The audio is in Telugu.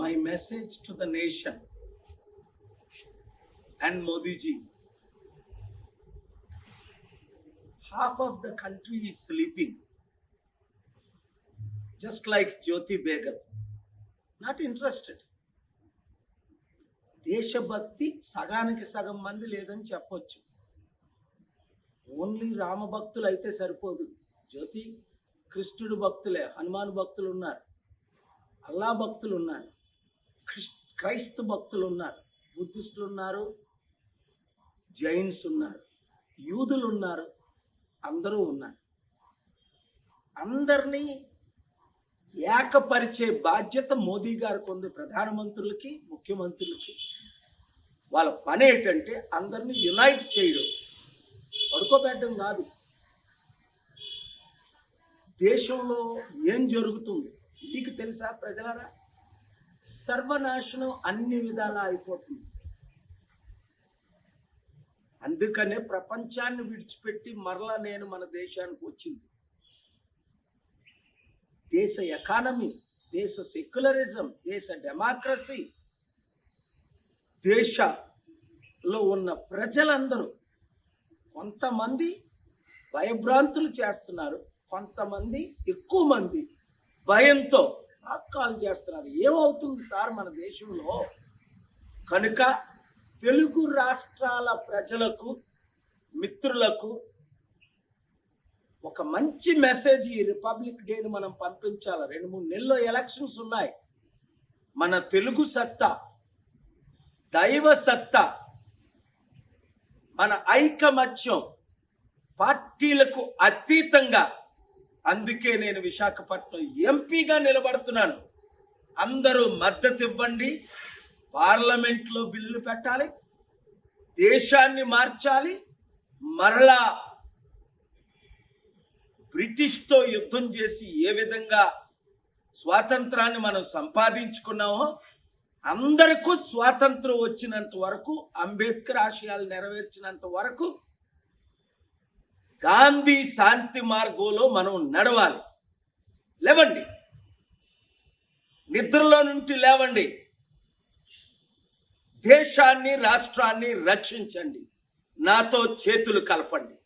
my message to the nation and Modi ji. Half of the country is sleeping, just like Jyoti Begum, not interested. దేశభక్తి సగానికి సగం మంది లేదని చెప్పొచ్చు. ఓన్లీ రామ భక్తులు అయితే సరిపోదు. జ్యోతి కృష్ణుడు భక్తులే, హనుమాన్ భక్తులు ఉన్నారు, అల్లా భక్తులు ఉన్నారు, క్రైస్తవ భక్తులు ఉన్నారు, బుద్ధిస్టులు ఉన్నారు, జైన్స్ ఉన్నారు, యూదులు ఉన్నారు, అందరూ ఉన్నారు. అందరినీ ఏకపరిచే బాధ్యత మోదీ గారికి ఉంది. ప్రధానమంత్రులకి, ముఖ్యమంత్రులకి వాళ్ళ పని ఏంటంటే అందరినీ యునైట్ చేయడం, పడుకోబెట్టడం కాదు. దేశంలో ఏం జరుగుతుంది మీకు తెలుసా ప్రజలారా? సర్వనాశనం అన్ని విధాలా అయిపోతుంది. అందుకనే ప్రపంచాన్ని విడిచిపెట్టి మరలా నేను మన దేశానికి వచ్చింది. దేశ ఎకానమీ, దేశ సెక్యులరిజం, దేశ డెమోక్రసీ, దేశంలో ఉన్న ప్రజలందరూ కొంతమంది భయభ్రాంతులు చేస్తున్నారు, కొంతమంది ఎక్కువ మంది భయంతో ఆక్కాలు చేస్తున్నారు. ఏమవుతుంది సార్ మన దేశంలో? కనుక తెలుగు రాష్ట్రాల ప్రజలకు, మిత్రులకు ఒక మంచి మెసేజ్ ఈ రిపబ్లిక్ డేని మనం పంపించాలి. 2-3 నెలల్లో ఎలక్షన్స్ ఉన్నాయి. మన తెలుగు సత్తా, దైవ సత్తా, మన ఐకమత్యం పార్టీలకు అతీతంగా, అందుకే నేను విశాఖపట్నం ఎంపీగా నిలబడుతున్నాను. అందరూ మద్దతు ఇవ్వండి. పార్లమెంట్లో బిల్లులు పెట్టాలి, దేశాన్ని మార్చాలి. మరలా బ్రిటిష్తో యుద్ధం చేసి ఏ విధంగా స్వాతంత్రాన్ని మనం సంపాదించుకున్నామో, అందరికీ స్వాతంత్రం వచ్చినంత వరకు, అంబేద్కర్ ఆశయాలు నెరవేర్చినంత వరకు గాంధీ శాంతి మార్గంలో మనం నడవాలి. లేవండి, నిద్రలో నుండి లేవండి, దేశాన్ని, రాష్ట్రాన్ని రక్షించండి. నాతో చేతులు కలపండి.